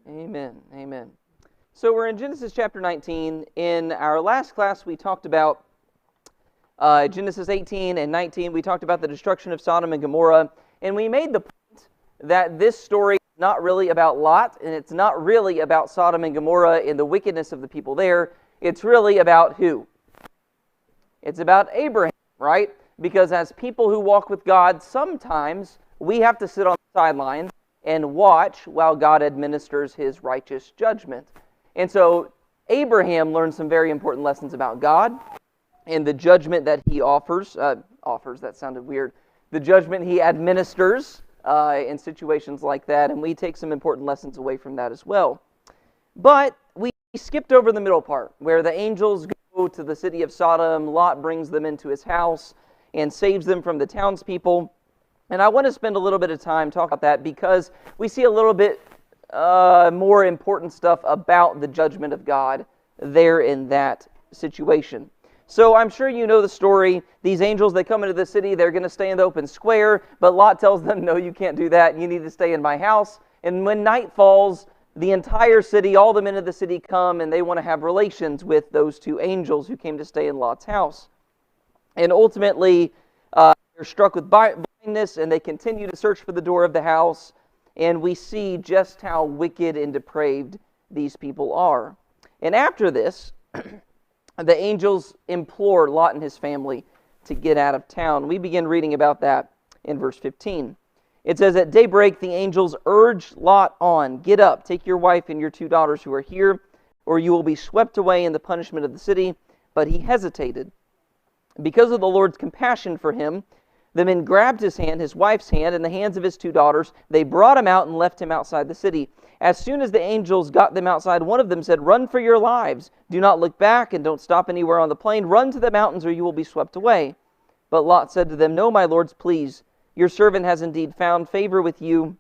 Amen. Amen. So we're in Genesis chapter 19. In our last class, we talked about Genesis 18 and 19. We talked about the destruction of Sodom and Gomorrah, and we made the point that this story is not really about Lot, and it's not really about Sodom and Gomorrah and the wickedness of the people there. It's really about who? It's about Abraham, right? Because as people who walk with God, sometimes we have to sit on the sidelines and watch while God administers His righteous judgment. And so Abraham learned some very important lessons about God and the judgment that He offers, that sounded weird, the judgment He administers in situations like that, and we take some important lessons away from that as well. But we skipped over the middle part, where the angels go to the city of Sodom, Lot brings them into his house and saves them from the townspeople. And I want to spend a little bit of time talking about that because we see a little bit more important stuff about the judgment of God there in that situation. So I'm sure you know the story. These angels, they come into the city, they're going to stay in the open square, but Lot tells them, no, you can't do that. You need to stay in my house. And when night falls, the entire city, all the men of the city come, and they want to have relations with those two angels who came to stay in Lot's house. And ultimately, they're struck with blindness, and they continue to search for the door of the house, and we see just how wicked and depraved these people are. And after this, the angels implore Lot and his family to get out of town. We begin reading about that in verse 15. It says, "At daybreak the angels urged Lot on, 'Get up, take your wife and your 2 daughters who are here, or you will be swept away in the punishment of the city.' But he hesitated. Because of the Lord's compassion for him, the men grabbed his hand, his wife's hand, and the hands of his 2 daughters. They brought him out and left him outside the city. As soon as the angels got them outside, one of them said, 'Run for your lives. Do not look back and don't stop anywhere on the plain. Run to the mountains or you will be swept away.' But Lot said to them, 'No, my lords, please. Your servant has indeed found favor with you,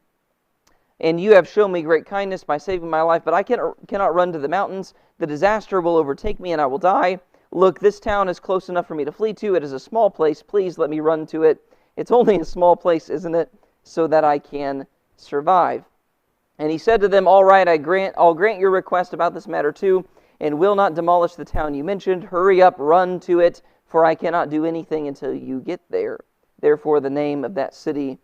and you have shown me great kindness by saving my life, but I cannot run to the mountains. The disaster will overtake me and I will die. Look, this town is close enough for me to flee to. It is a small place. Please let me run to it. It's only a small place, isn't it? So that I can survive.' And he said to them, 'All right, I'll grant your request about this matter too, and will not demolish the town you mentioned. Hurry up, run to it, for I cannot do anything until you get there.' Therefore the name of that city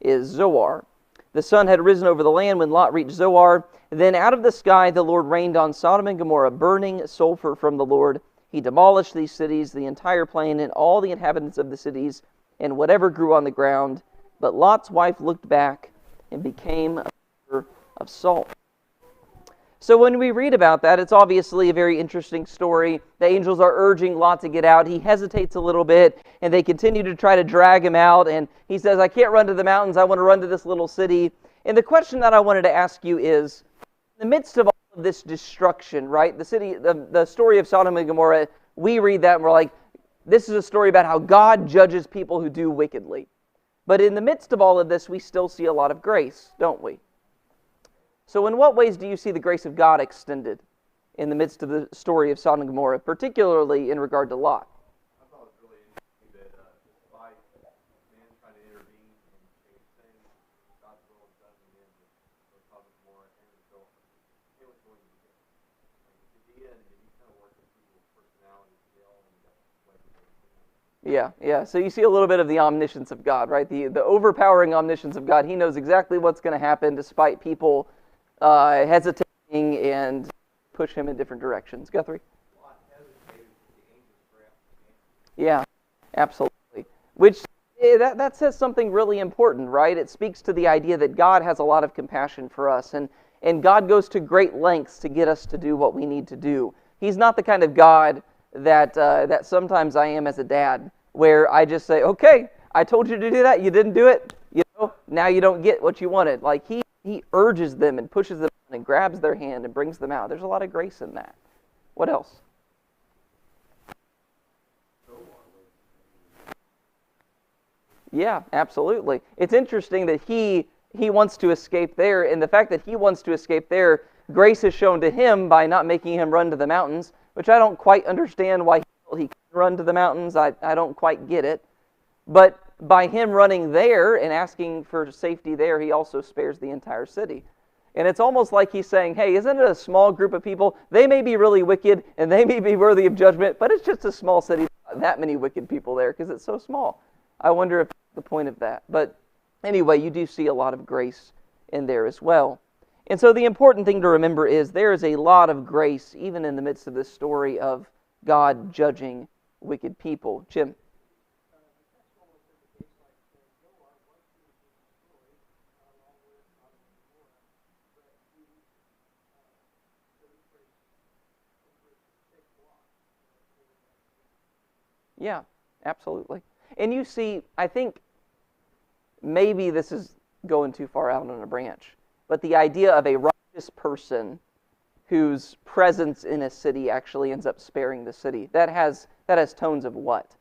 is Zoar. The sun had risen over the land when Lot reached Zoar. Then out of the sky the Lord rained on Sodom and Gomorrah burning sulfur from the Lord. He demolished these cities, the entire plain, and all the inhabitants of the cities, and whatever grew on the ground. But Lot's wife looked back and became a pillar of salt." So when we read about that, it's obviously a very interesting story. The angels are urging Lot to get out. He hesitates a little bit, and they continue to try to drag him out. And he says, "I can't run to the mountains. I want to run to this little city." And the question that I wanted to ask you is, in the midst of all of this destruction, right? The story of Sodom and Gomorrah, we read that and we're like, this is a story about how God judges people who do wickedly. But in the midst of all of this, we still see a lot of grace, don't we? So in what ways do you see the grace of God extended in the midst of the story of Sodom and Gomorrah, particularly in regard to Lot? I thought it was really interesting that despite man trying to intervene and change things, God's will is done in the end with Sodom and Gomorrah and with Zoar. It was going to be good. Like at the end, and you kind of work with people's personalities, they all ended up like Yeah. So you see a little bit of the omniscience of God, right? The overpowering omniscience of God. He knows exactly what's going to happen despite people hesitating and push him in different directions. Guthrie? Yeah, absolutely. Which, that says something really important, right? It speaks to the idea that God has a lot of compassion for us, and God goes to great lengths to get us to do what we need to do. He's not the kind of God that sometimes I am as a dad, where I just say, "Okay, I told you to do that, you didn't do it, now you don't get what you wanted." Like, He urges them and pushes them and grabs their hand and brings them out. There's a lot of grace in that. What else? Yeah, absolutely. It's interesting that he wants to escape there, and the fact that he wants to escape there, grace is shown to him by not making him run to the mountains, which I don't quite understand why he can run to the mountains. I don't quite get it. But by him running there and asking for safety there, he also spares the entire city. And it's almost like he's saying, hey, isn't it a small group of people? They may be really wicked, and they may be worthy of judgment, but it's just a small city. Not that many wicked people there because it's so small. I wonder if that's the point of that. But anyway, you do see a lot of grace in there as well. And so the important thing to remember is there is a lot of grace even in the midst of this story of God judging wicked people. Jim? Yeah, absolutely. And you see, I think maybe this is going too far out on a branch, but the idea of a righteous person whose presence in a city actually ends up sparing the city, that has tones of what?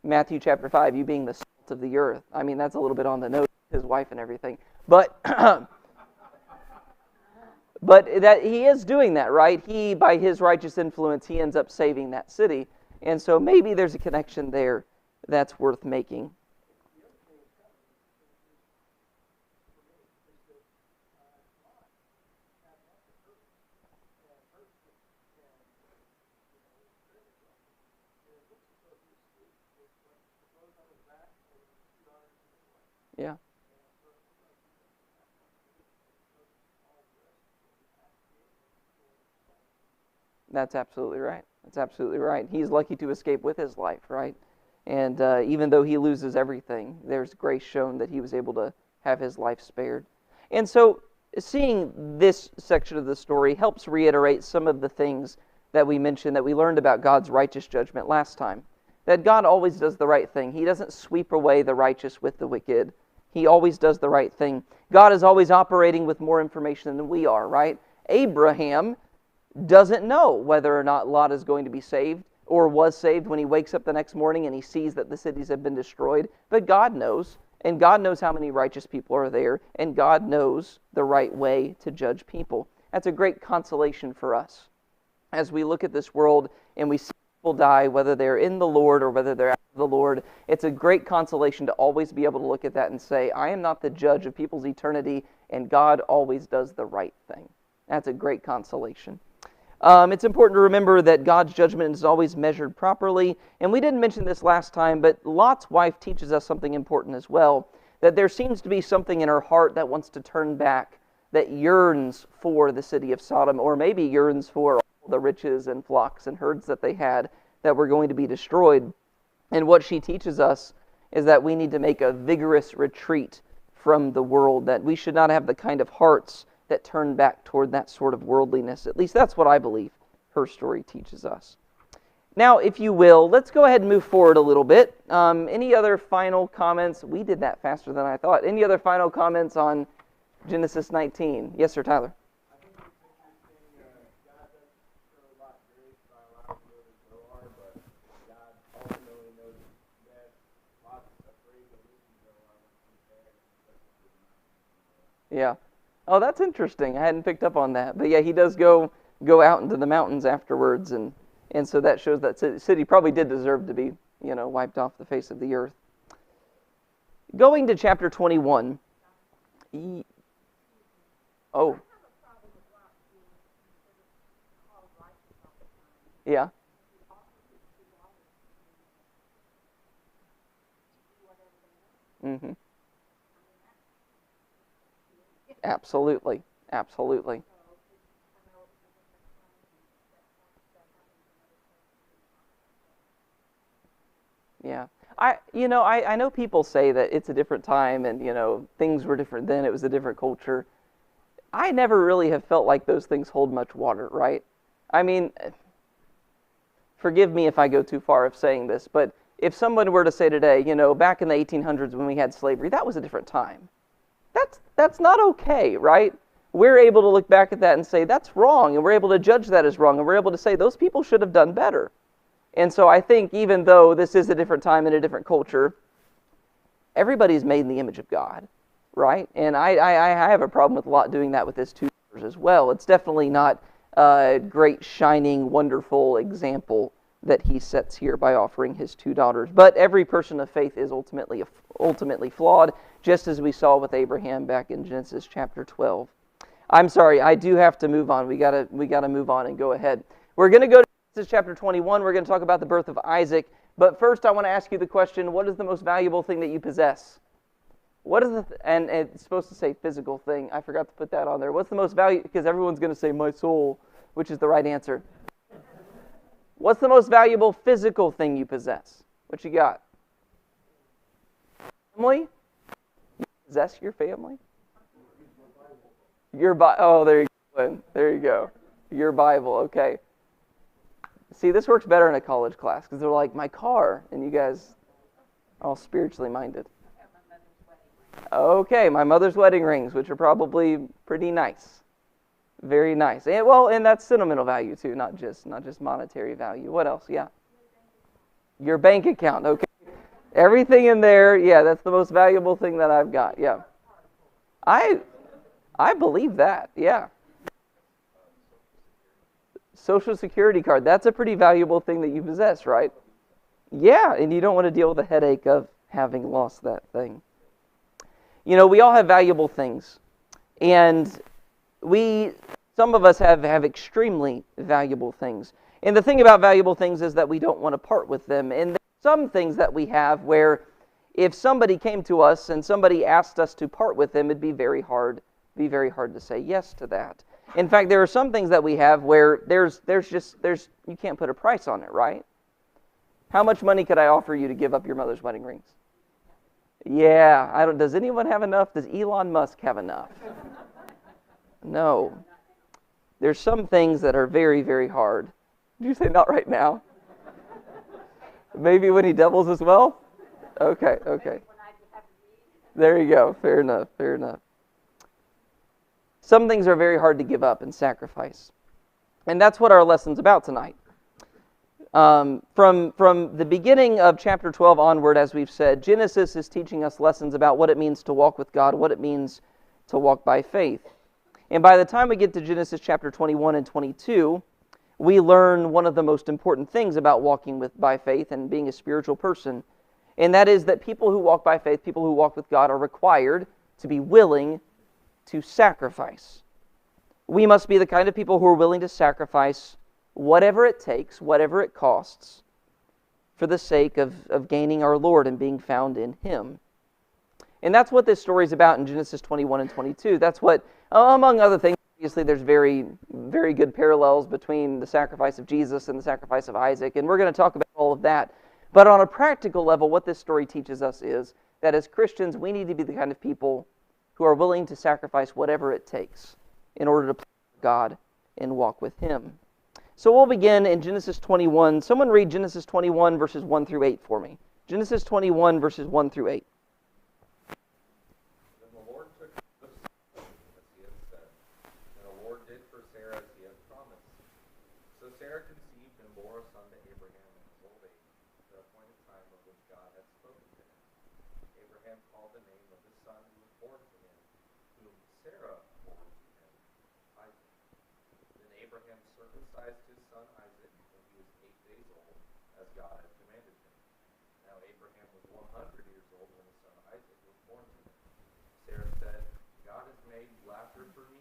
Matthew chapter 5, you being the salt of the earth. I mean, that's a little bit on the nose, his wife and everything. But but that he is doing that, right? He, by his righteous influence, he ends up saving that city. And so maybe there's a connection there that's worth making. Yeah. That's absolutely right. That's absolutely right. He's lucky to escape with his life, right? And even though he loses everything, there's grace shown that he was able to have his life spared. And so seeing this section of the story helps reiterate some of the things that we mentioned, that we learned about God's righteous judgment last time. That God always does the right thing. He doesn't sweep away the righteous with the wicked. He always does the right thing. God is always operating with more information than we are, right? Abraham doesn't know whether or not Lot is going to be saved or was saved when he wakes up the next morning and he sees that the cities have been destroyed. But God knows, and God knows how many righteous people are there, and God knows the right way to judge people. That's a great consolation for us. As we look at this world and we see people die, whether they're in the Lord or whether they're out of the Lord, it's a great consolation to always be able to look at that and say, I am not the judge of people's eternity, and God always does the right thing. That's a great consolation. It's important to remember that God's judgment is always measured properly, and we didn't mention this last time, but Lot's wife teaches us something important as well, that there seems to be something in her heart that wants to turn back, that yearns for the city of Sodom, or maybe yearns for all the riches and flocks and herds that they had that were going to be destroyed. And what she teaches us is that we need to make a vigorous retreat from the world, that we should not have the kind of hearts that turn back toward that sort of worldliness. At least that's what I believe her story teaches us. Now, if you will, let's go ahead and move forward a little bit. Any other final comments? We did that faster than I thought. Any other final comments on Genesis 19? Yes, sir, Tyler. I think it's interesting, God doesn't show a lot of grace by allowing him to go on, but God ultimately knows best. Lot's afraid to listen to Zoar when he's there, and he doesn't do nothing. Yeah. Oh, that's interesting. I hadn't picked up on that. But yeah, he does go out into the mountains afterwards, and so that shows that city probably did deserve to be, wiped off the face of the earth. Going to chapter 21. Oh. Yeah. Mm-hmm. Absolutely. Absolutely. Yeah. I know people say that it's a different time and, things were different then, it was a different culture. I never really have felt like those things hold much water, right? I mean, forgive me if I go too far of saying this, but if someone were to say today, back in the 1800s when we had slavery, that was a different time. That's not okay, right? We're able to look back at that and say that's wrong, and we're able to judge that as wrong, and we're able to say those people should have done better. And so I think even though this is a different time and a different culture, everybody's made in the image of God, right? And I have a problem with Lot doing that with his two daughters as well. It's definitely not a great, shining, wonderful example that he sets here by offering his two daughters. But every person of faith is ultimately flawed, just as we saw with Abraham back in Genesis chapter 12. I'm sorry, I do have to move on. We gotta move on and go ahead. We're going to go to Genesis chapter 21. We're going to talk about the birth of Isaac. But first, I want to ask you the question: what is the most valuable thing that you possess? What is and it's supposed to say physical thing. I forgot to put that on there. What's the most valuable? Because everyone's going to say my soul, which is the right answer. What's the most valuable physical thing you possess? What you got? Family? You possess your family? Your Bible. Oh, there you go. There you go. Your Bible. Okay. See, this works better in a college class because they're like, my car, and you guys are all spiritually minded. Okay, my mother's wedding rings, which are probably pretty nice. Very nice. And that's sentimental value too, not just monetary value. What else? Yeah. Your bank account. Okay. Everything in there, yeah, that's the most valuable thing that I've got. Yeah. I believe that. Yeah. Social Security card. That's a pretty valuable thing that you possess, right? Yeah, and you don't want to deal with the headache of having lost that thing. You know, we all have valuable things. And some of us have extremely valuable things. And the thing about valuable things is that we don't want to part with them. And there's some things that we have where if somebody came to us and somebody asked us to part with them, it'd be very hard to say yes to that. In fact, there are some things that we have where there's you can't put a price on it, right? How much money could I offer you to give up your mother's wedding rings? Yeah, does anyone have enough? Does Elon Musk have enough? No. There's some things that are very, very hard. Did you say not right now? Maybe when he doubles as well? Okay. There you go. Fair enough. Some things are very hard to give up and sacrifice. And that's what our lesson's about tonight. From the beginning of chapter 12 onward, as we've said, Genesis is teaching us lessons about what it means to walk with God, what it means to walk by faith. And by the time we get to Genesis chapter 21 and 22, we learn one of the most important things about walking by faith and being a spiritual person. And that is that people who walk by faith, people who walk with God, are required to be willing to sacrifice. We must be the kind of people who are willing to sacrifice whatever it takes, whatever it costs, for the sake of gaining our Lord and being found in Him. And that's what this story is about in Genesis 21 and 22. That's what, among other things, obviously there's very, very good parallels between the sacrifice of Jesus and the sacrifice of Isaac, and we're going to talk about all of that. But on a practical level, what this story teaches us is that as Christians, we need to be the kind of people who are willing to sacrifice whatever it takes in order to please God and walk with Him. So we'll begin in Genesis 21. Someone read Genesis 21, verses 1 through 8 for me. Genesis 21, verses 1 through 8. Then the Lord took the son, as he had said, and the Lord did for Sarah as he had promised. So Sarah conceived and bore a son to Abraham in his old age, the appointed time of which God had spoken to him. Abraham called the name of his son who was born to him, whom Sarah bore to him, Isaac. Then Abraham circumcised his son Isaac when he was 8 days old, as God had commanded him. Now Abraham was 100 years old when his son Isaac was born to him. Sarah said, God has made laughter for me.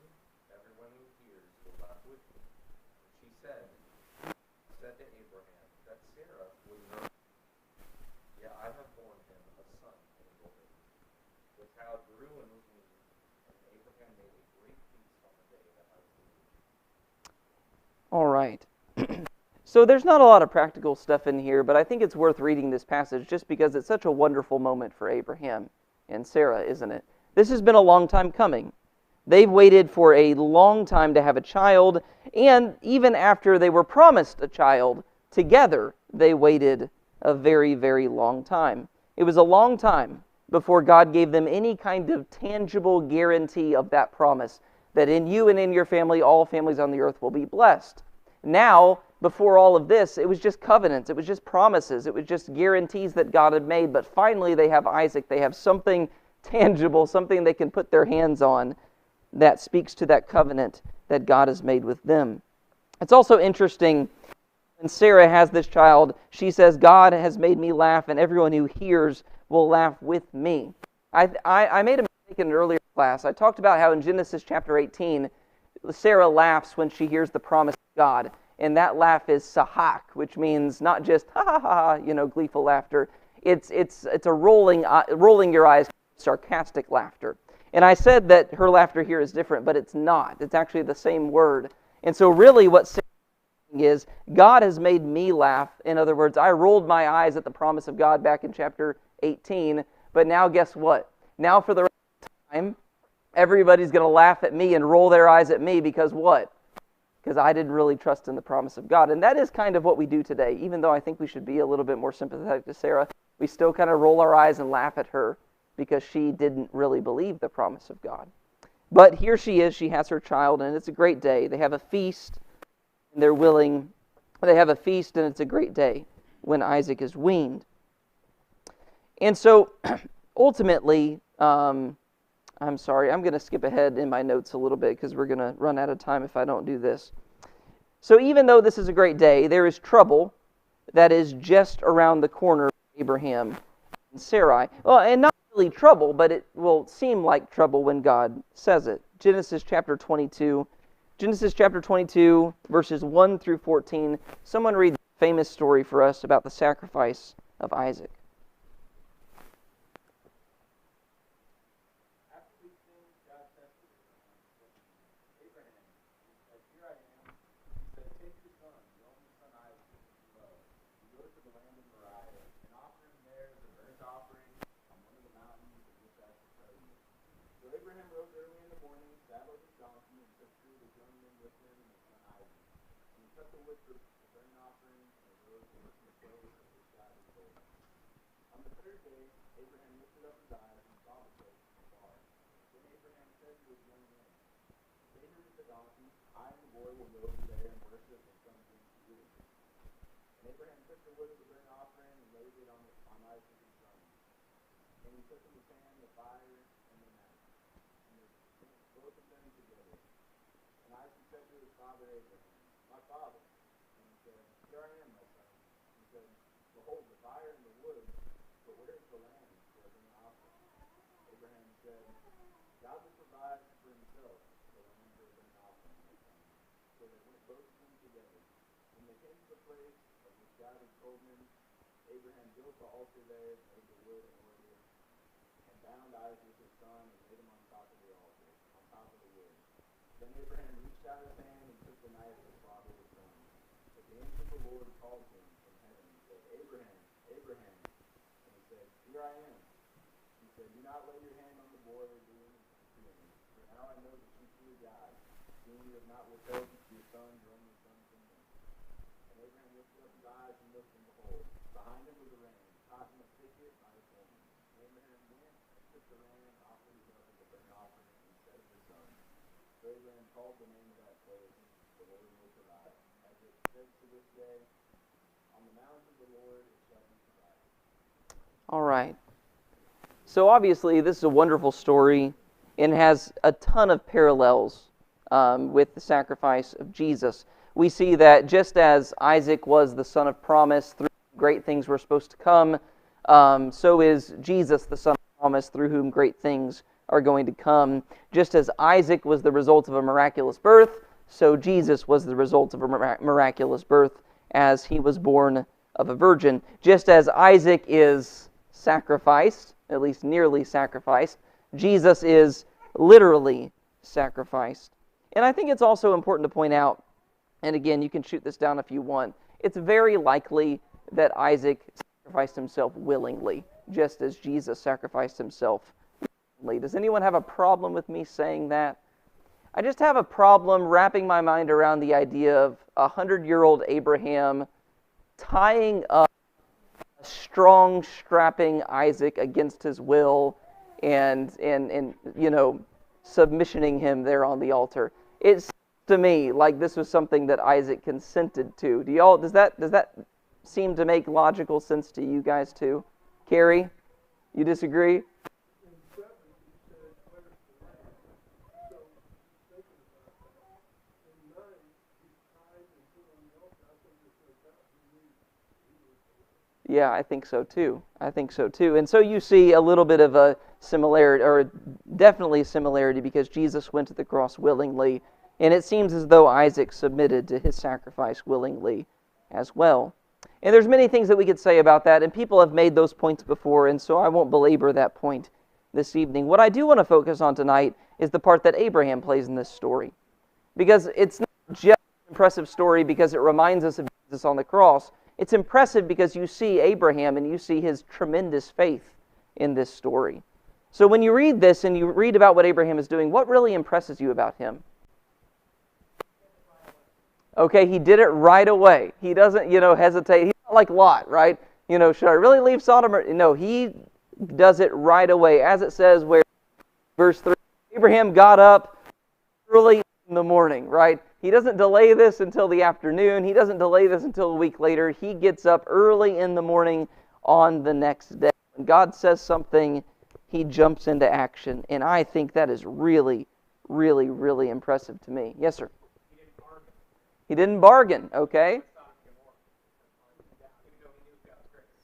Everyone who hears will laugh with me. And she said to Abraham that Sarah would nurse. Yeah, I have borne him a son in his old age. The child grew and was weaned, and Abraham made a great feast on the day that Isaac was born. All right. So there's not a lot of practical stuff in here, but I think it's worth reading this passage just because it's such a wonderful moment for Abraham and Sarah, isn't it? This has been a long time coming. They've waited for a long time to have a child, and even after they were promised a child together, they waited a very, very long time. It was a long time before God gave them any kind of tangible guarantee of that promise, that in you and in your family, all families on the earth will be blessed. Now, before all of this, it was just covenants, it was just promises, it was just guarantees that God had made, but finally they have Isaac, they have something tangible, something they can put their hands on that speaks to that covenant that God has made with them. It's also interesting when Sarah has this child, she says, God has made me laugh, and everyone who hears will laugh with me. I made a mistake in an earlier class. I talked about how in Genesis chapter 18, Sarah laughs when she hears the promise of God. And that laugh is sahak, which means not just ha ha ha, gleeful laughter. It's a rolling your eyes, sarcastic laughter. And I said that her laughter here is different, but it's not. It's actually the same word. And so really what Sarah is, God has made me laugh. In other words, I rolled my eyes at the promise of God back in chapter 18, but now guess what? Now for the rest of the time, everybody's going to laugh at me and roll their eyes at me because what? Because I didn't really trust in the promise of God. And that is kind of what we do today. Even though I think we should be a little bit more sympathetic to Sarah, we still kind of roll our eyes and laugh at her because she didn't really believe the promise of God. But here she is, she has her child, and it's a great day. They have a feast, and they have a feast, and it's a great day when Isaac is weaned. And so, ultimately, I'm sorry, I'm going to skip ahead in my notes a little bit because we're going to run out of time if I don't do this. So even though this is a great day, there is trouble that is just around the corner for Abraham and Sarai. Well, and not really trouble, but it will seem like trouble when God says it. Genesis chapter 22, verses 1 through 14. Someone read the famous story for us about the sacrifice of Isaac. Abraham rose early in the morning, saddled his donkey, and took two of his young men with him and his son Isaac. And he cut the wood for the burnt offering and arose and worked in the place of which God had told him. On the third day, Abraham lifted up his eyes and saw the place from afar. Then Abraham said to his young men, "Stay here with the donkey. I and the boy will go over there and worship and come drink to you." And Abraham took the wood of the burnt offering and laid it on Isaac his son. And he took in his hand the fire and the knife. Both of them together. And Isaac said to his father Abraham, "My father." And he said, "Here I am, my son." He said, "Behold, the fire and the wood, but where is the lamb for a burnt offering?" Abraham said, "God will provide for himself the lamb for a burnt offering, my son." So they went both of them together. When they came to the place of which God had told him, Abraham built the altar there, and laid the wood in order, and bound Isaac his son, and laid him on top of the altar, on top of the wood. Then Abraham reached out his hand and took the knife to slaughter his son. But the angel of the Lord called him from heaven and said, "Abraham, Abraham." And he said, "Here I am." He said, "Do not lay your hand on the boy or do anything to him, for now I know that you fear God, seeing you have not withheld your son, your only son, from me." And Abraham lifted up his eyes and looked, and behold, behind him was a ram, caught in a thicket by its horns. Abraham went and took the ram and offered it up as a burnt offering instead of his son. So Abraham called the name of that place, "The Lord will provide." As it says to this day, "On the mount of the Lord it shall be provided." All right. So obviously this is a wonderful story and has a ton of parallels with the sacrifice of Jesus. We see that just as Isaac was the son of promise through whom great things were supposed to come, so is Jesus the son of promise through whom great things are going to come. Just as Isaac was the result of a miraculous birth, so Jesus was the result of a miraculous birth as he was born of a virgin. Just as Isaac is sacrificed, at least nearly sacrificed, Jesus is literally sacrificed. And I think it's also important to point out, and again, you can shoot this down if you want, it's very likely that Isaac sacrificed himself willingly, just as Jesus sacrificed himself willingly. Does anyone have a problem with me saying that? I just have a problem wrapping my mind around the idea of 100-year-old Abraham tying up a strong, strapping Isaac against his will and submissioning him there on the altar. It's to me like this was something that Isaac consented to. Does that seem to make logical sense to you guys too? Carrie, you disagree? Yeah, I think so too. I think so too. And so you see a little bit of a similarity, or definitely a similarity, because Jesus went to the cross willingly, and it seems as though Isaac submitted to his sacrifice willingly as well. And there's many things that we could say about that, and people have made those points before, and so I won't belabor that point this evening. What I do want to focus on tonight is the part that Abraham plays in this story. Because it's not just an impressive story because it reminds us of Jesus on the cross. It's impressive because you see Abraham and you see his tremendous faith in this story. So when you read this and you read about what Abraham is doing, what really impresses you about him? Okay, he did it right away. He doesn't, hesitate. He's not like Lot, right? Should I really leave Sodom? No, he does it right away. As it says where, verse 3, Abraham got up early in the morning, right? He doesn't delay this until the afternoon. He doesn't delay this until a week later. He gets up early in the morning on the next day. When God says something, he jumps into action. And I think that is really, really, really impressive to me. Yes, sir? He didn't bargain, okay?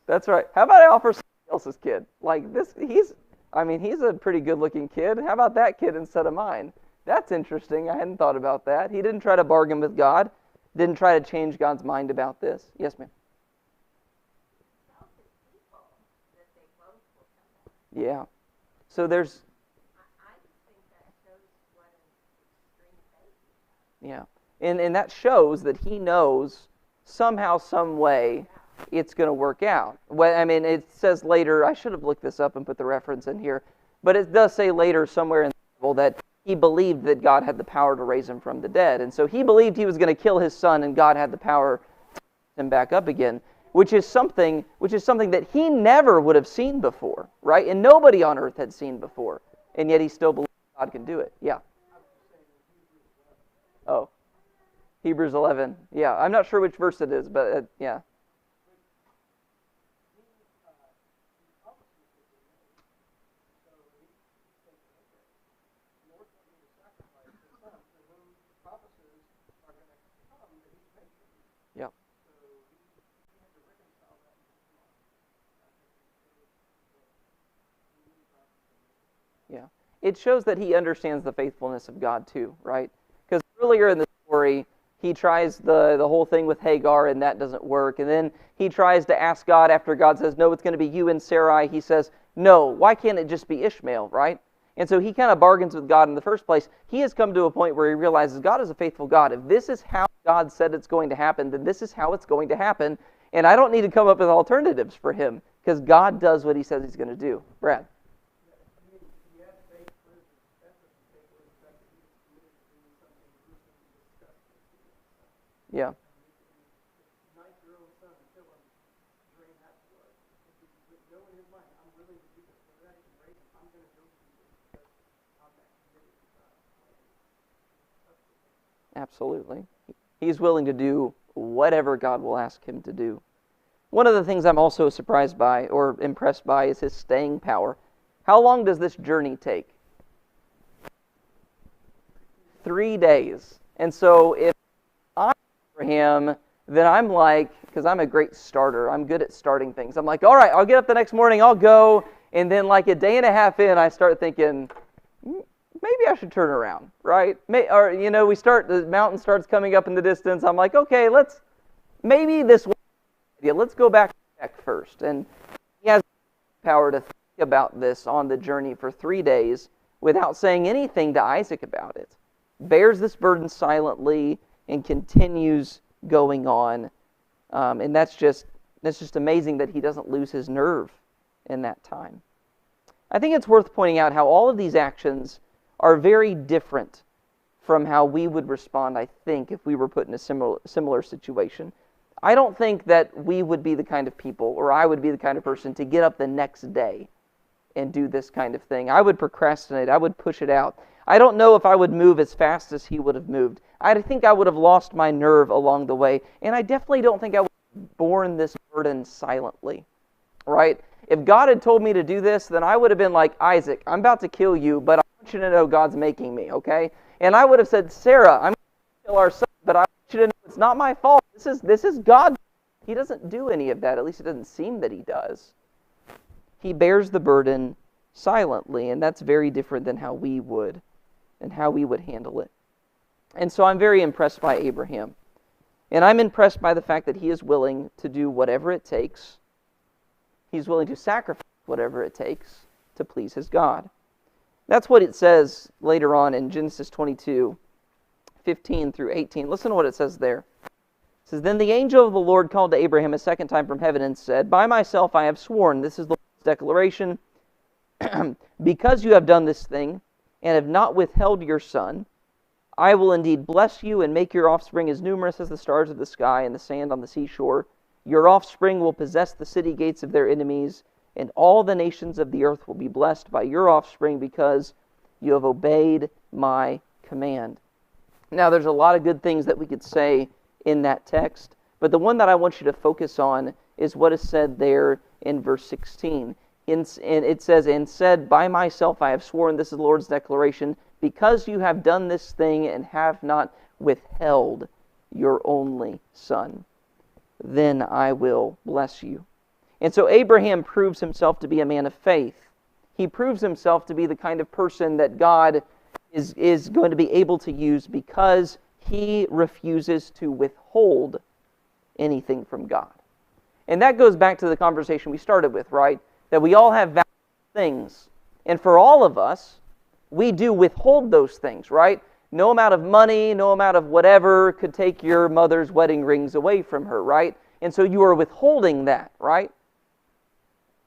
That's right. How about I offer somebody else's kid? Like this, he's a pretty good-looking kid. How about that kid instead of mine? That's interesting. I hadn't thought about that. He didn't try to bargain with God. Didn't try to change God's mind about this. Yes, ma'am. Yeah. So there's... Yeah. And that shows that he knows somehow, some way, it's going to work out. Well, it says later, I should have looked this up and put the reference in here, but it does say later somewhere in the Bible that he believed that God had the power to raise him from the dead. And so he believed he was going to kill his son and God had the power to raise him back up again, which is something that he never would have seen before, right? And nobody on earth had seen before. And yet he still believes God can do it. Yeah. Oh. Hebrews 11. Yeah, I'm not sure which verse it is, but yeah. Yeah. It shows that he understands the faithfulness of God too, right? Because earlier in the story, he tries the whole thing with Hagar, and that doesn't work. And then he tries to ask God after God says, no, it's going to be you and Sarai. He says, no, why can't it just be Ishmael, right? And so he kind of bargains with God in the first place. He has come to a point where he realizes God is a faithful God. If this is how God said it's going to happen, then this is how it's going to happen. And I don't need to come up with alternatives for him because God does what he says he's going to do. Brad. Yeah. Absolutely. He's willing to do whatever God will ask him to do. One of the things I'm also surprised by or impressed by is his staying power. How long does this journey take? 3 days. And so if I'm Abraham, then I'm like, because I'm a great starter, I'm good at starting things. I'm like, all right, I'll get up the next morning, I'll go, and then like a day and a half in, I start thinking, maybe I should turn around, right? The mountain starts coming up in the distance. I'm like, okay, maybe this one idea. Let's go back to check first. And he has the power to think about this on the journey for 3 days without saying anything to Isaac about it. Bears this burden silently and continues going on. And that's just amazing that he doesn't lose his nerve in that time. I think it's worth pointing out how all of these actions are very different from how we would respond, I think, if we were put in a similar situation. I don't think that we would be the kind of people, or I would be the kind of person, to get up the next day and do this kind of thing. I would procrastinate. I would push it out. I don't know if I would move as fast as he would have moved. I think I would have lost my nerve along the way, and I definitely don't think I would have borne this burden silently, right? If God had told me to do this, then I would have been like, Isaac, I'm about to kill you, but I want you to know God's making me, okay? And I would have said, Sarah, I'm going to kill our son, but I want you to know it's not my fault. This is God. He doesn't do any of that. At least it doesn't seem that he does. He bears the burden silently, and that's very different than how we would handle it. And so I'm very impressed by Abraham. And I'm impressed by the fact that he is willing to do whatever it takes. He's willing to sacrifice whatever it takes to please his God. That's what it says later on in Genesis 22, 15 through 18. Listen to what it says there. It says, "Then the angel of the Lord called to Abraham a second time from heaven and said, 'By myself I have sworn,'" this is the Lord's declaration, "'because you have done this thing and have not withheld your son, I will indeed bless you and make your offspring as numerous as the stars of the sky and the sand on the seashore. Your offspring will possess the city gates of their enemies, and all the nations of the earth will be blessed by your offspring because you have obeyed my command.'" Now, there's a lot of good things that we could say in that text, but the one that I want you to focus on is what is said there in verse 16. And it says, "And said, 'By myself I have sworn,'" this is the Lord's declaration, "'because you have done this thing and have not withheld your only son, then I will bless you.'" And so Abraham proves himself to be a man of faith. He proves himself to be the kind of person that God is going to be able to use because he refuses to withhold anything from God. And that goes back to the conversation we started with, right? That we all have valuable things. And for all of us, we do withhold those things, right? No amount of money, no amount of whatever could take your mother's wedding rings away from her, right? And so you are withholding that, right?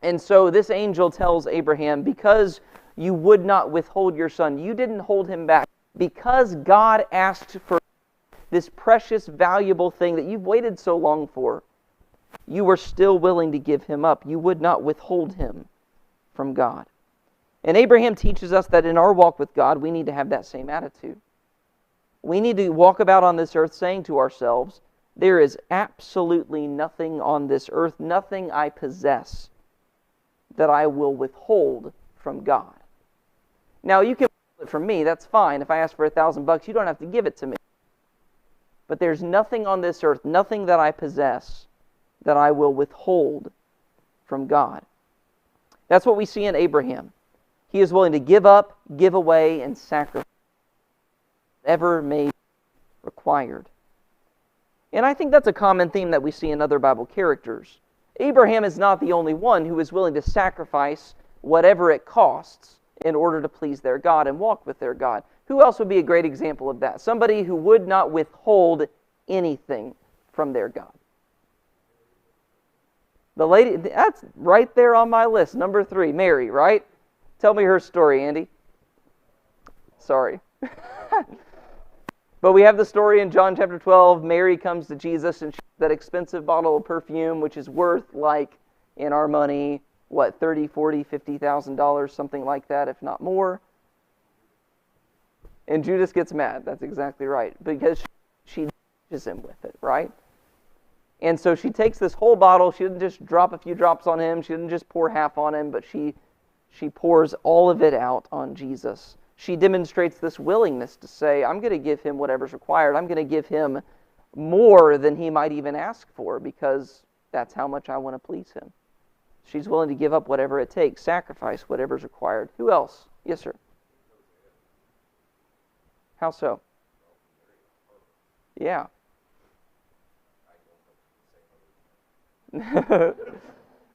And so this angel tells Abraham, because you would not withhold your son, you didn't hold him back, because God asked for this precious, valuable thing that you've waited so long for, you were still willing to give him up. You would not withhold him from God. And Abraham teaches us that in our walk with God, we need to have that same attitude. We need to walk about on this earth saying to ourselves, there is absolutely nothing on this earth, nothing I possess, that I will withhold from God. Now, you can withhold it from me, that's fine. If I ask for $1,000, you don't have to give it to me. But there's nothing on this earth, nothing that I possess, that I will withhold from God. That's what we see in Abraham. He is willing to give up, give away, and sacrifice whatever may be required. And I think that's a common theme that we see in other Bible characters. Abraham is not the only one who is willing to sacrifice whatever it costs in order to please their God and walk with their God. Who else would be a great example of that? Somebody who would not withhold anything from their God. The lady, that's right there on my list, number 3, Mary, right? Tell me her story, Andy. Sorry. But we have the story in John chapter 12. Mary comes to Jesus and she has that expensive bottle of perfume, which is worth, like, in our money, what, $30,000, $40,000, $50,000, something like that, if not more. And Judas gets mad. That's exactly right. Because she dashes him with it, right? And so she takes this whole bottle. She didn't just drop a few drops on him. She didn't just pour half on him, but she pours all of it out on Jesus. She demonstrates this willingness to say, I'm going to give him whatever's required. I'm going to give him more than he might even ask for because that's how much I want to please him. She's willing to give up whatever it takes, sacrifice whatever's required. Who else? Yes, sir. How so? Yeah.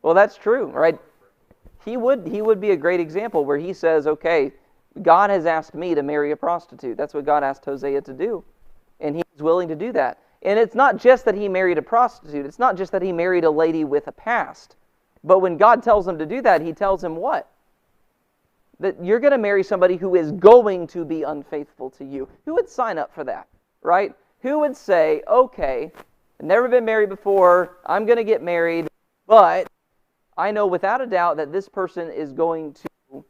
Well, that's true, right? He would be a great example where he says, okay, God has asked me to marry a prostitute. That's what God asked Hosea to do. And he's willing to do that. And it's not just that he married a prostitute. It's not just that he married a lady with a past. But when God tells him to do that, he tells him what? That you're going to marry somebody who is going to be unfaithful to you. Who would sign up for that, right? Who would say, okay, I've never been married before, I'm going to get married, but I know without a doubt that this person is going to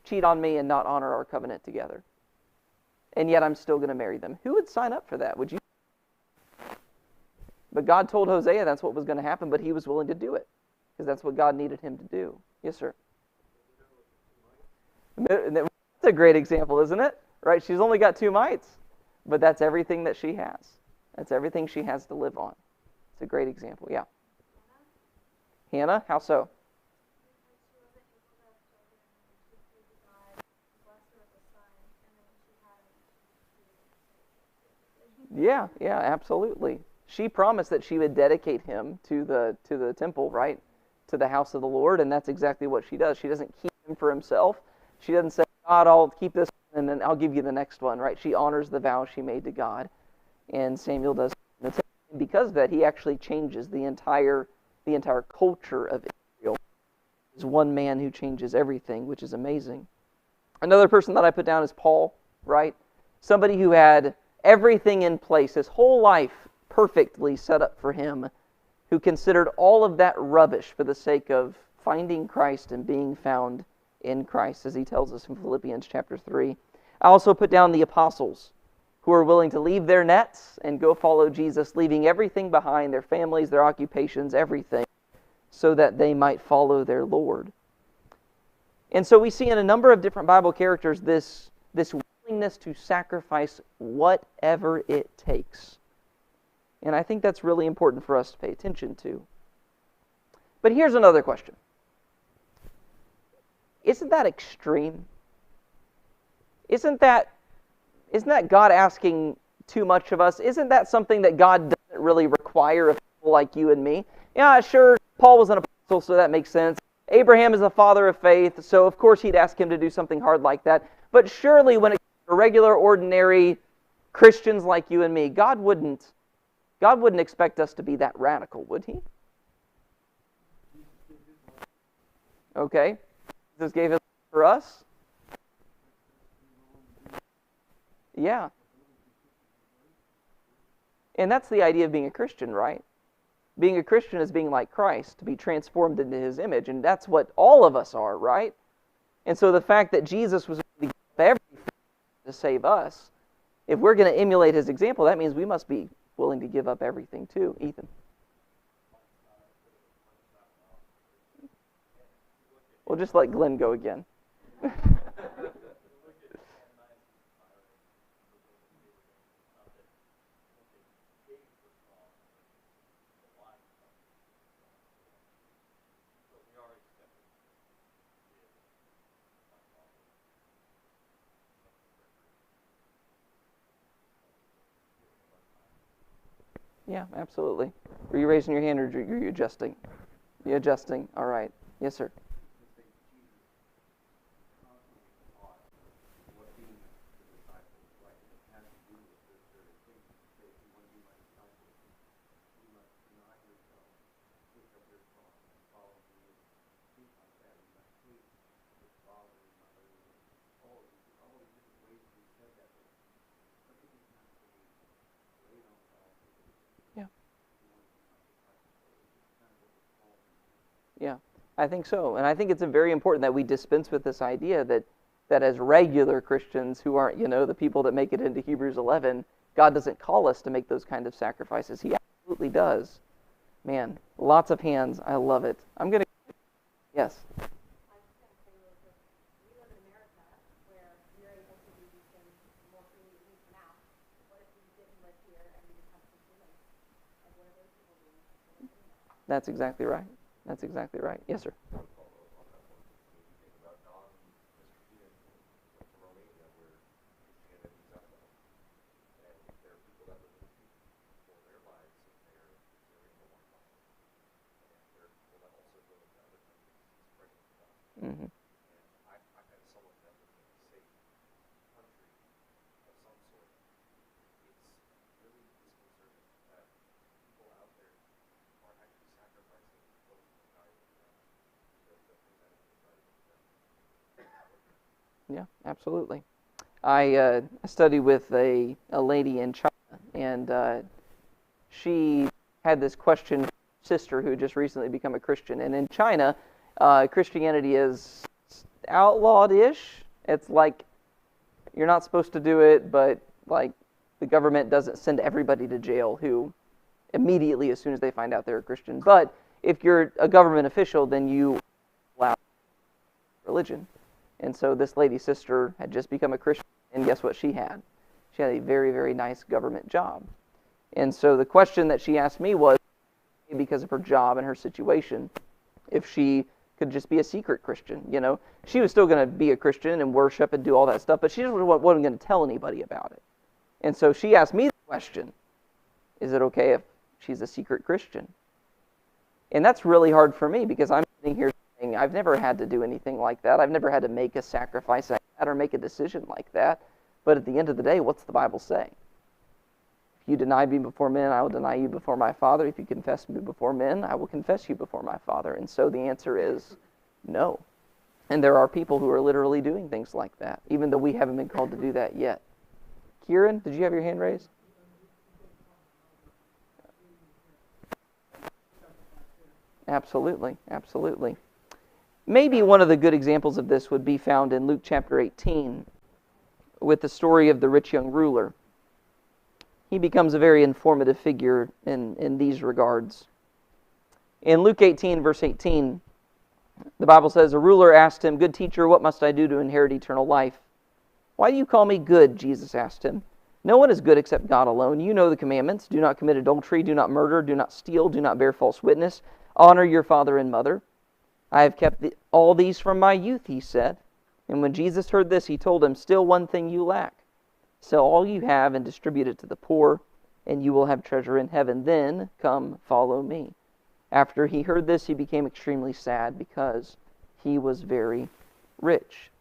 cheat on me and not honor our covenant together. And yet I'm still going to marry them. Who would sign up for that? Would you? But God told Hosea that's what was going to happen, but he was willing to do it because that's what God needed him to do. Yes, sir. That's a great example, isn't it? Right? She's only got 2 mites, but that's everything that she has. That's everything she has to live on. It's a great example, yeah. Hannah, how so? Yeah, yeah, absolutely. She promised that she would dedicate him to the temple, right? To the house of the Lord, and that's exactly what she does. She doesn't keep him for himself. She doesn't say, God, I'll keep this one, and then I'll give you the next one, right? She honors the vow she made to God, and Samuel does. And because of that, he actually changes the entire culture of Israel. There's one man who changes everything, which is amazing. Another person that I put down is Paul, right? Somebody who had everything in place, his whole life perfectly set up for him, who considered all of that rubbish for the sake of finding Christ and being found in Christ, as he tells us in Philippians chapter 3. I also put down the apostles, who are willing to leave their nets and go follow Jesus, leaving everything behind, their families, their occupations, everything, so that they might follow their Lord. And so we see in a number of different Bible characters this willingness to sacrifice whatever it takes. And I think that's really important for us to pay attention to. But here's another question. Isn't that extreme? Isn't that God asking too much of us? Isn't that something that God doesn't really require of people like you and me? Yeah, sure, Paul was an apostle, so that makes sense. Abraham is the father of faith, so of course he'd ask him to do something hard like that. But surely when it comes to regular, ordinary Christians like you and me, God wouldn't expect us to be that radical, would he? Okay. Jesus gave his life for us. Yeah. And that's the idea of being a Christian, right? Being a Christian is being like Christ, to be transformed into his image, and that's what all of us are, right? And so the fact that Jesus was willing to give everything to save us, if we're going to emulate his example, that means we must be willing to give up everything too. Ethan? We'll just let Glenn go again. Yeah, absolutely. Were you raising your hand or are you adjusting? You adjusting? All right. Yes, sir. Yeah, I think so. And I think it's very important that we dispense with this idea that as regular Christians who aren't, the people that make it into Hebrews 11, God doesn't call us to make those kind of sacrifices. He absolutely does. Man, lots of hands. I love it. I'm going to... Yes? That's exactly right. That's exactly right. Yes, sir. Mm-hmm. Yeah, absolutely. I studied with a lady in China, and she had this question for her sister who had just recently become a Christian. And in China, Christianity is outlawed-ish. It's like you're not supposed to do it, but like the government doesn't send everybody to jail who immediately, as soon as they find out they're a Christian. But if you're a government official, then you allow religion. And so this lady's sister had just become a Christian, and guess what she had? She had a very, very nice government job. And so the question that she asked me was, because of her job and her situation. If she could just be a secret Christian, she was still going to be a Christian and worship and do all that stuff, but she just wasn't going to tell anybody about it. And so she asked me the question, is it okay if she's a secret Christian? And that's really hard for me because I'm sitting here saying, I've never had to do anything like that. I've never had to make a sacrifice like that or make a decision like that. But at the end of the day, what's the Bible say? If you deny me before men, I will deny you before my Father. If you confess me before men, I will confess you before my Father. And so the answer is no. And there are people who are literally doing things like that, even though we haven't been called to do that yet. Kieran, did you have your hand raised? Absolutely, absolutely. Maybe one of the good examples of this would be found in Luke chapter 18 with the story of the rich young ruler. He becomes a very informative figure in these regards. In Luke 18, verse 18, the Bible says, a ruler asked him, "Good teacher, what must I do to inherit eternal life?" "Why do you call me good?" Jesus asked him. "No one is good except God alone. You know the commandments. Do not commit adultery, do not murder, do not steal, do not bear false witness. Honor your father and mother." "I have kept all these from my youth," he said. And when Jesus heard this, he told him, "Still one thing you lack. Sell all you have and distribute it to the poor, and you will have treasure in heaven. Then come, follow me." After he heard this, he became extremely sad because he was very rich.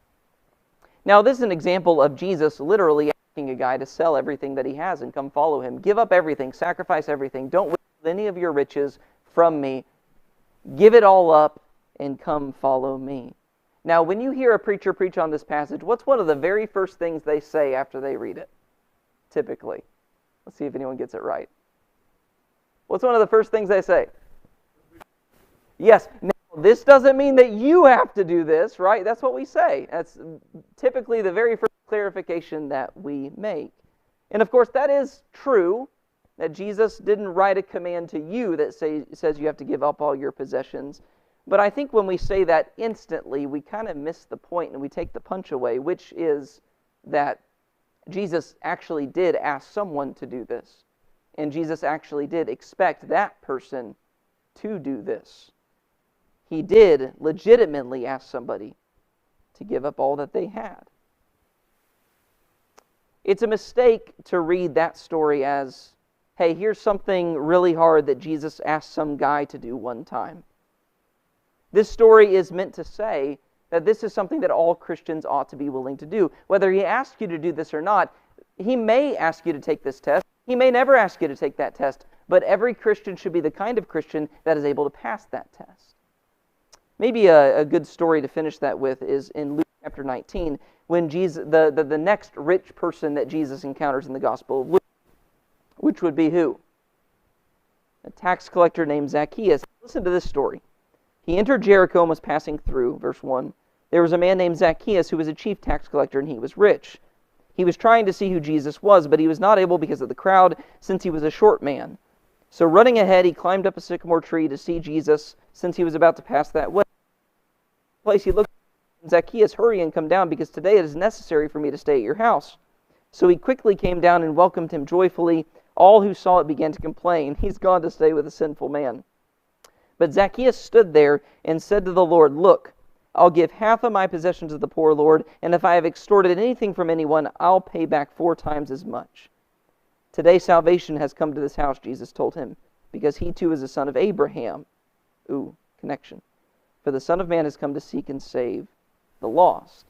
Now, this is an example of Jesus literally asking a guy to sell everything that he has and come follow him. Give up everything, sacrifice everything. Don't withhold any of your riches from me. Give it all up and come follow me. Now, when you hear a preacher preach on this passage, what's one of the very first things they say after they read it? Typically. Let's see if anyone gets it right. What's one of the first things they say? Yes. Now, this doesn't mean that you have to do this, right? That's what we say. That's typically the very first clarification that we make. And of course, that is true, that Jesus didn't write a command to you that says you have to give up all your possessions. But I think when we say that instantly, we kind of miss the point and we take the punch away, which is that Jesus actually did ask someone to do this. And Jesus actually did expect that person to do this. He did legitimately ask somebody to give up all that they had. It's a mistake to read that story as, hey, here's something really hard that Jesus asked some guy to do one time. This story is meant to say that this is something that all Christians ought to be willing to do. Whether he asks you to do this or not, he may ask you to take this test. He may never ask you to take that test. But every Christian should be the kind of Christian that is able to pass that test. Maybe a good story to finish that with is in Luke chapter 19, when Jesus, the next rich person that Jesus encounters in the Gospel of Luke, which would be who? A tax collector named Zacchaeus. Listen to this story. He entered Jericho and was passing through, verse 1. There was a man named Zacchaeus who was a chief tax collector, and he was rich. He was trying to see who Jesus was, but he was not able because of the crowd, since he was a short man. So running ahead, he climbed up a sycamore tree to see Jesus, since he was about to pass that way. He looked at Zacchaeus, "Hurry and come down, because today it is necessary for me to stay at your house." So he quickly came down and welcomed him joyfully. All who saw it began to complain, "He's gone to stay with a sinful man." But Zacchaeus stood there and said to the Lord, "Look, I'll give half of my possessions to the poor, Lord, and if I have extorted anything from anyone, I'll pay back 4 times as much." "Today salvation has come to this house," Jesus told him, "because he too is a son of Abraham." Ooh, connection. "For the Son of Man has come to seek and save the lost."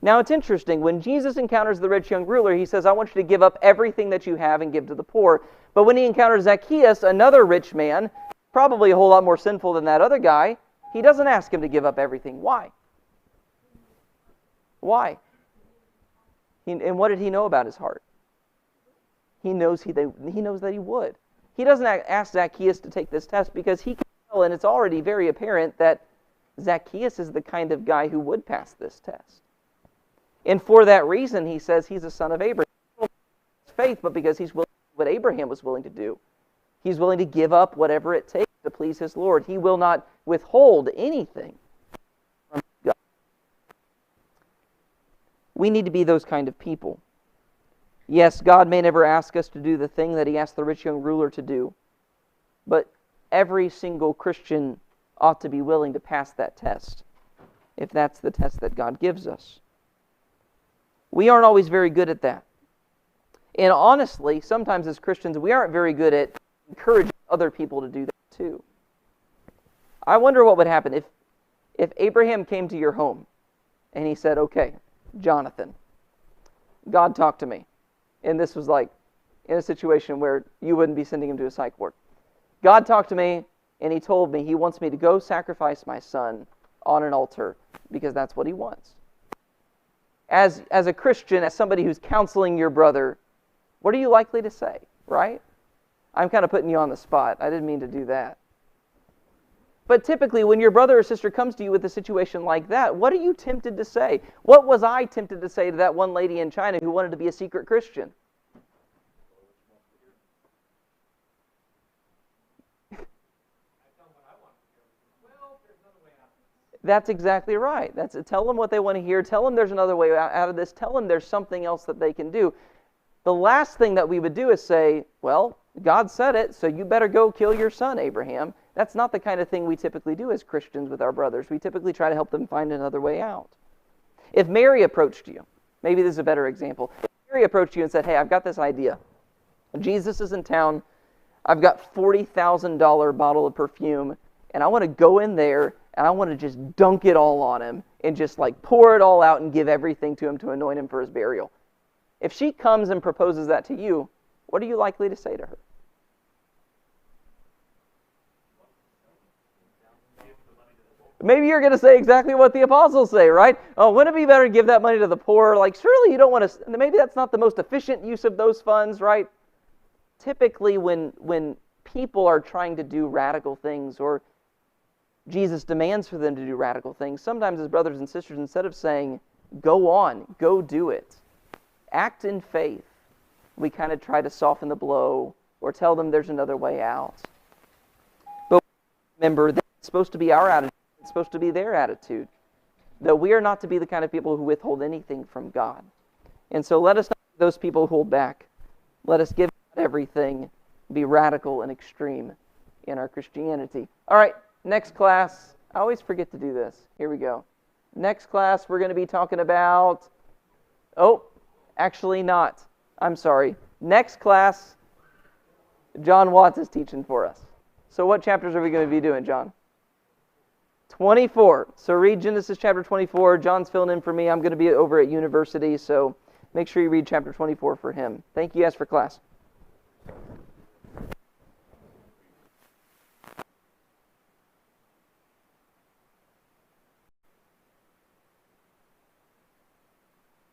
Now it's interesting, when Jesus encounters the rich young ruler, he says, "I want you to give up everything that you have and give to the poor." But when he encounters Zacchaeus, another rich man, probably a whole lot more sinful than that other guy, he doesn't ask him to give up everything. Why? Why? And what did he know about his heart? He knows that he would. He doesn't ask Zacchaeus to take this test because he can tell, and it's already very apparent, that Zacchaeus is the kind of guy who would pass this test. And for that reason, he says he's a son of Abraham. Not his faith, but because he's willing to do what Abraham was willing to do. He's willing to give up whatever it takes to please his Lord. He will not withhold anything from God. We need to be those kind of people. Yes, God may never ask us to do the thing that he asked the rich young ruler to do, but every single Christian ought to be willing to pass that test, if that's the test that God gives us. We aren't always very good at that. And honestly, sometimes as Christians, we aren't very good at encouraging other people to do that too. I wonder what would happen if Abraham came to your home and he said, okay, Jonathan, God talked to me. And this was like in a situation where you wouldn't be sending him to a psych ward. God talked to me and he told me he wants me to go sacrifice my son on an altar because that's what he wants. As a Christian, as somebody who's counseling your brother, what are you likely to say, right? I'm kind of putting you on the spot. I didn't mean to do that. But typically, when your brother or sister comes to you with a situation like that, what are you tempted to say? What was I tempted to say to that one lady in China who wanted to be a secret Christian? That's exactly right. Tell them what they want to hear. Tell them there's another way out of this. Tell them there's something else that they can do. The last thing that we would do is say, well, God said it, so you better go kill your son, Abraham. That's not the kind of thing we typically do as Christians with our brothers. We typically try to help them find another way out. If Mary approached you, maybe this is a better example. If Mary approached you and said, hey, I've got this idea. Jesus is in town. I've got $40,000 bottle of perfume, and I want to go in there, and I want to just dunk it all on him and just like pour it all out and give everything to him to anoint him for his burial. If she comes and proposes that to you, what are you likely to say to her? Maybe you're going to say exactly what the apostles say, right? Oh, wouldn't it be better to give that money to the poor? Like, surely you don't want to, maybe that's not the most efficient use of those funds, right? Typically, when people are trying to do radical things or Jesus demands for them to do radical things, sometimes as brothers and sisters, instead of saying, go on, go do it, act in faith, we kind of try to soften the blow or tell them there's another way out. But remember, that's supposed to be our attitude. It's supposed to be their attitude. That we are not to be the kind of people who withhold anything from God. And so let us not be those people who hold back. Let us give God everything, be radical and extreme in our Christianity. All right, next class. I always forget to do this. Here we go. Next class, we're going to be talking about... Oh, actually not. I'm sorry. Next class, John Watts is teaching for us. So what chapters are we going to be doing, John? 24. So read Genesis chapter 24. John's filling in for me. I'm going to be over at university, so make sure you read chapter 24 for him. Thank you guys for class.